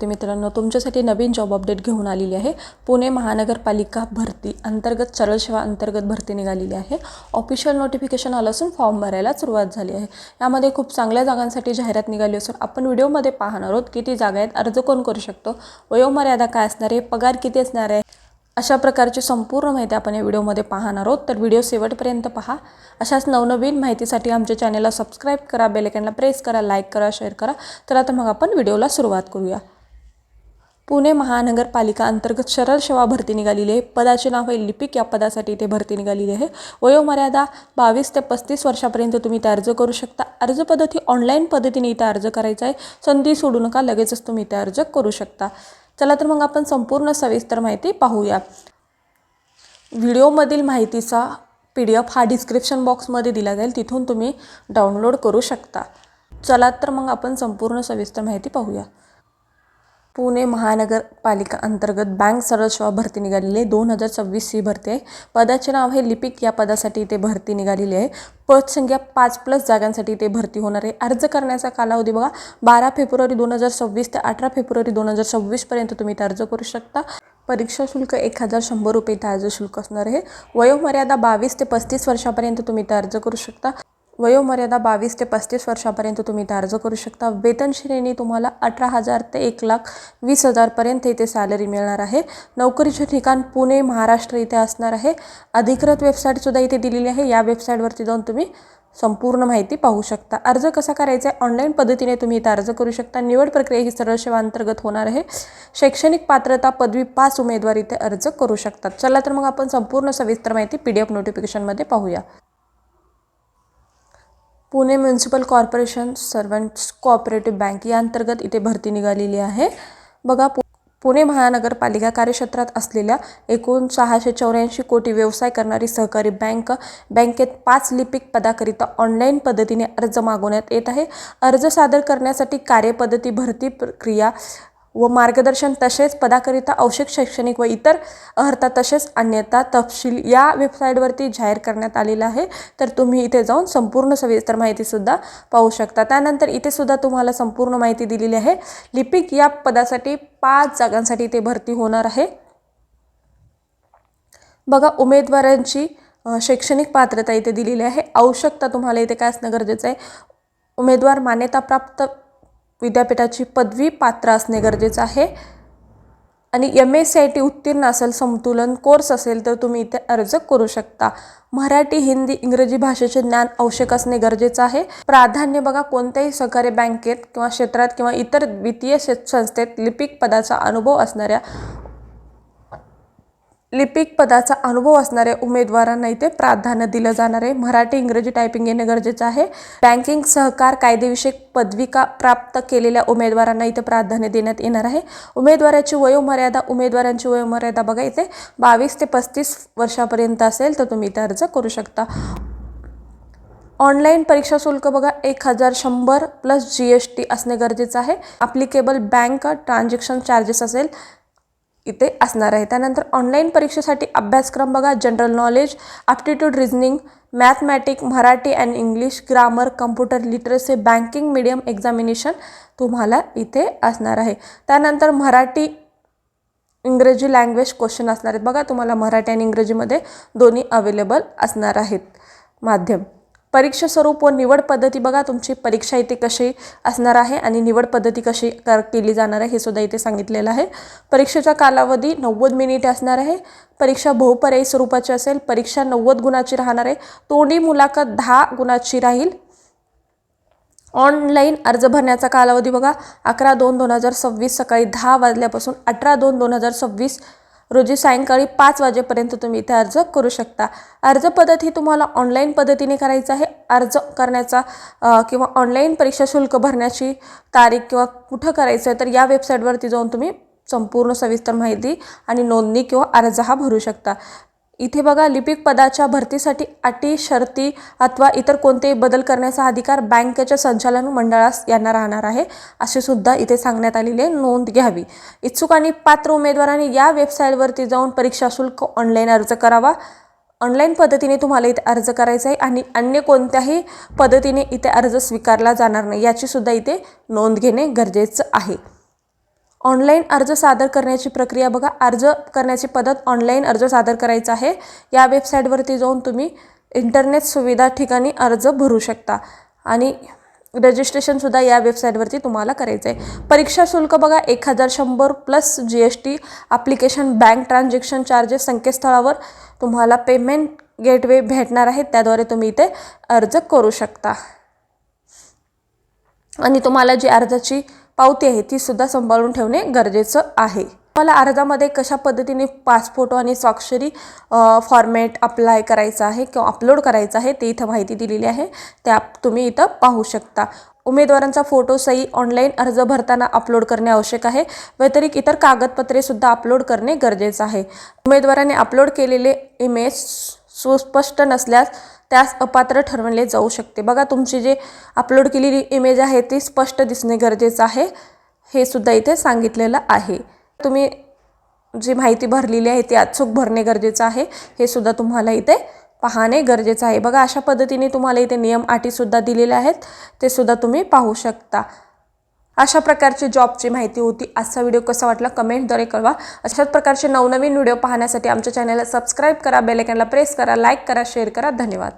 विद्यार्थी मित्रांनो, तुमच्यासाठी नवीन जॉब अपडेट घेऊन आलेली आहे। पुणे महानगरपालिका भरती अंतर्गत सरळ सेवा अंतर्गत भरती निघालेली आहे। ऑफिशियल नोटिफिकेशन आलं असून फॉर्म भरायला सुरुवात झाली आहे। यामध्ये खूप चांगल्या जागांसाठी जाहिरात निघाली असून आपण व्हिडिओमध्ये पाहणार आहोत किती जागा आहेत, अर्ज कोण करू शकतो, वयोमर्यादा काय असणार आहे, पगार किती असणार आहे, अशा प्रकारची संपूर्ण माहिती आपण या व्हिडिओमध्ये पाहणार आहोत। तर व्हिडिओ शेवटपर्यंत पहा। अशाच नवनवीन माहितीसाठी आमच्या चॅनलला सबस्क्राइब करा, बेल आयकॉनला प्रेस करा, लाईक करा, शेअर करा। तर आता मग आपण व्हिडिओला सुरुवात करूया। पुणे महानगरपालिका अंतर्गत सरळ सेवा भरती निघालेली आहे। पदाचे नाव आहे लिपिक, या पदासाठी इथे भरती निघालेली आहे। वयोमर्यादा 22 ते 35 वर्षापर्यंत तुम्ही इथे अर्ज करू शकता। अर्ज पद्धती ऑनलाईन पद्धतीने इथे अर्ज करायचा आहे। संधी सोडू नका, लगेचच तुम्ही इथे अर्ज करू शकता। चला तर मग आपण संपूर्ण सविस्तर माहिती पाहूया। व्हिडिओमधील माहितीचा PDF हा डिस्क्रिप्शन बॉक्समध्ये दिला जाईल, तिथून तुम्ही डाउनलोड करू शकता। चला तर मग आपण संपूर्ण सविस्तर माहिती पाहूया। पुणे महानगरपालिका अंतर्गत बँक सरळ सेवा भरती निघालेली आहे। 2026 ही भरती आहे। पदाचे नाव आहे लिपिक, या पदासाठी इथे भरती निघालेली आहे। पदसंख्या 5+ जागांसाठी इथे भरती होणार आहे। अर्ज करण्याचा कालावधी बघा, 12 फेब्रुवारी 2026 ते 18 फेब्रुवारी 2026 पर्यंत तुम्ही इथे अर्ज करू शकता। परीक्षा शुल्क 1100 रुपये इथे अर्ज शुल्क असणार आहे। वयोमर्यादा 22 ते 35 वर्षापर्यंत तुम्ही इथे अर्ज करू शकता। वयोमर्यादा 22 ते 35 वर्षापर्यंत तुम्ही इथे अर्ज करू शकता। वेतन श्रेणी तुम्हाला 18,000 ते 1,20,000 पर्यंत इथे सॅलरी मिळणार आहे। नोकरीचे ठिकाण पुणे महाराष्ट्र इथे असणार आहे। अधिकृत वेबसाईट सुद्धा इथे दिलेली आहे, या वेबसाईटवरती जाऊन तुम्ही संपूर्ण माहिती पाहू शकता। अर्ज कसा करायचा आहे, ऑनलाईन पद्धतीने तुम्ही इथे अर्ज करू शकता। निवड प्रक्रिया ही सरळ सेवा अंतर्गत होणार आहे। शैक्षणिक पात्रता पदवी पास उमेदवार इथे अर्ज करू शकतात। चला तर मग आपण संपूर्ण सविस्तर माहिती PDF नोटिफिकेशनमध्ये पाहूया। Pune municipal corporation servants cooperative bank या अंतर्गत इथे भरती निघालेली आहे। बघा, पुणे महानगरपालिका कार्यक्षेत्रात असलेल्या एकूण 684 कोटी व्यवसाय करणारी सहकारी बँकेत 5 लिपिक पदाकरिता ऑनलाईन पद्धतीने अर्ज मागवण्यात येत आहे। अर्ज सादर करण्यासाठी कार्यपद्धती, भरती प्रक्रिया व मार्गदर्शन तसेच पदाकरिता आवश्यक शैक्षणिक व इतर अर्हता तसेच अन्यथा तपशील या वेबसाईटवरती जाहीर करण्यात आलेला आहे। तर तुम्ही इथे जाऊन संपूर्ण सविस्तर माहिती सुद्धा पाहू शकता। त्यानंतर इथे सुद्धा तुम्हाला संपूर्ण माहिती दिलेली आहे। लिपिक या पदासाठी 5 जागांसाठी इथे भरती होणार आहे। बघा, उमेदवारांची शैक्षणिक पात्रता इथे दिलेली आहे। आवश्यकता तुम्हाला इथे काय असणं गरजेचं आहे, उमेदवार मान्यताप्राप्त विद्यापीठाची पदवी पात्र असणे गरजेचं आहे आणि MSCIT उत्तीर्ण असेल, समतुलन कोर्स असेल तर तुम्ही इथे अर्ज करू शकता। मराठी, हिंदी, इंग्रजी भाषेचे ज्ञान आवश्यक असणे गरजेचं आहे। प्राधान्य बघा, कोणत्याही सहकारी बँकेत किंवा क्षेत्रात किंवा इतर वित्तीय संस्थेत लिपिक पदाचा अनुभव असणाऱ्या उमेदवारांना इथे प्राधान्य दिलं जाणार आहे। मराठी, इंग्रजी टायपिंग येणे गरजेचं आहे। बँकिंग, सहकार, कायदेविषयक पदविका प्राप्त केलेल्या उमेदवारांना इथे प्राधान्य देण्यात येणार आहे। उमेदवारांची वयोमर्यादा बघा, इथे 22 ते 35 वर्षापर्यंत असेल तर तुम्ही इथे अर्ज करू शकता। ऑनलाईन परीक्षा शुल्क बघा, 1,100 प्लस GST असणे गरजेचं आहे। ॲप्लिकेबल बँक ट्रान्झॅक्शन चार्जेस असेल इथे असणार आहे। त्यानंतर ऑनलाईन परीक्षेसाठी अभ्यासक्रम बघा, general knowledge, aptitude, reasoning, mathematic, Marathi and English, grammar, computer literacy, banking medium examination तुम्हाला इथे असणार आहे। त्यानंतर मराठी इंग्रजी लँग्वेज क्वेश्चन असणार आहेत। बघा, तुम्हाला मराठी आणि इंग्रजीमध्ये दोन्ही अवेलेबल असणार आहेत माध्यम। परीक्षा स्वरूप व निवड पद्धती बघा, तुमची परीक्षा इथे कशी असणार आहे आणि निवड पद्धती कशी केली जाणार आहे हे सुद्धा इथे सांगितलेलं आहे। परीक्षेचा कालावधी 90 मिनिटे असणार आहे। परीक्षा बहुपर्यायी स्वरूपाची असेल। परीक्षा 90 गुणाची राहणार आहे। तोंडी मुलाखत 10 गुणाची राहील। ऑनलाईन अर्ज भरण्याचा कालावधी बघा, 11/2/2026 सकाळी 10 वाजल्यापासून 18/2/2026 रोजी सायंकाळी 5 वाजेपर्यंत तुम्ही इथे अर्ज करू शकता। अर्ज पद्धत ही तुम्हाला ऑनलाईन पद्धतीने करायचं आहे। अर्ज करण्याचा किंवा ऑनलाईन परीक्षा शुल्क भरण्याची तारीख किंवा कुठं करायचं आहे तर या वेबसाईटवरती जाऊन तुम्ही संपूर्ण सविस्तर माहिती आणि नोंदणी किंवा अर्ज हा भरू शकता। इथे बघा, लिपिक पदाच्या भरतीसाठी अटी, शर्ती अथवा इतर कोणतेही बदल करण्याचा अधिकार बँकेच्या संचालन मंडळास यांना राहणार आहे, असे सुद्धा इथे सांगण्यात आलेले, नोंद घ्यावी। इच्छुक आणि पात्र उमेदवारांनी या वेबसाईटवरती जाऊन परीक्षा शुल्क ऑनलाईन अर्ज करावा। ऑनलाईन पद्धतीने तुम्हाला इथे अर्ज करायचा आहे आणि अन्य कोणत्याही पद्धतीने इथे अर्ज स्वीकारला जाणार नाही, याची सुद्धा इथे नोंद घेणे गरजेचं आहे। ऑनलाईन अर्ज सादर करण्याची प्रक्रिया बघा. अर्ज करण्याची पद्धत ऑनलाईन अर्ज सादर करायचा आहे. या वेबसाईटवरती जाऊन तुम्ही इंटरनेट सुविधा ठिकाणी अर्ज भरू शकता आणि रजिस्ट्रेशनसुद्धा या वेबसाईटवरती तुम्हाला करायचं आहे. परीक्षा शुल्क बघा 1100 plus GST, application, bank transaction charges संकेतस्थळावर तुम्हाला पेमेंट गेटवे भेटणार आहे. त्याद्वारे तुम्ही इथे अर्ज करू शकता आणि तुम्हाला जी अर्जाची पावती आहे ती सुद्धा सांभाळून ठेवणे गरजेचं आहे. मला अर्जामध्ये कशा पद्धतीने पासफोटो आणि स्वाक्षरी फॉर्मॅट अप्लाय करायचा आहे किंवा अपलोड करायचा आहे ते इथं माहिती दिलेली आहे. त्या तुम्ही इथं पाहू शकता. उमेदवारांचा फोटो सही ऑनलाईन अर्ज भरताना अपलोड करणे आवश्यक आहे. व्यतिरिक्त इतर कागदपत्रे सुद्धा अपलोड करणे गरजेचं आहे. उमेदवाराने अपलोड केलेले इमेज सुस्पष्ट नसल्यास त्यास अपात्र ठरवले जाऊ शकते. बघा तुमची जे अपलोड केलेली इमेज आहे ती स्पष्ट दिसणे गरजेचं आहे. हे सुद्धा इथे सांगितलेलं आहे. तुम्ही जी माहिती भरलेली आहे ती अचूक भरणे गरजेचं आहे. हे सुद्धा तुम्हाला इथे पाहणे गरजेचं आहे. बघा अशा पद्धतीने तुम्हाला इथे नियम अटीसुद्धा दिलेले आहेत. ते सुद्धा तुम्ही पाहू शकता. अशा प्रकारची जॉबची माहिती होती. आजचा व्हिडिओ कसा वाटला कमेंटद्वारे कळवा. अशाच प्रकारचे नवनवीन व्हिडिओ पाहण्यासाठी आमच्या चॅनलला सबस्क्राईब करा, बेल आयकॉनला प्रेस करा, लाईक करा, शेअर करा. धन्यवाद.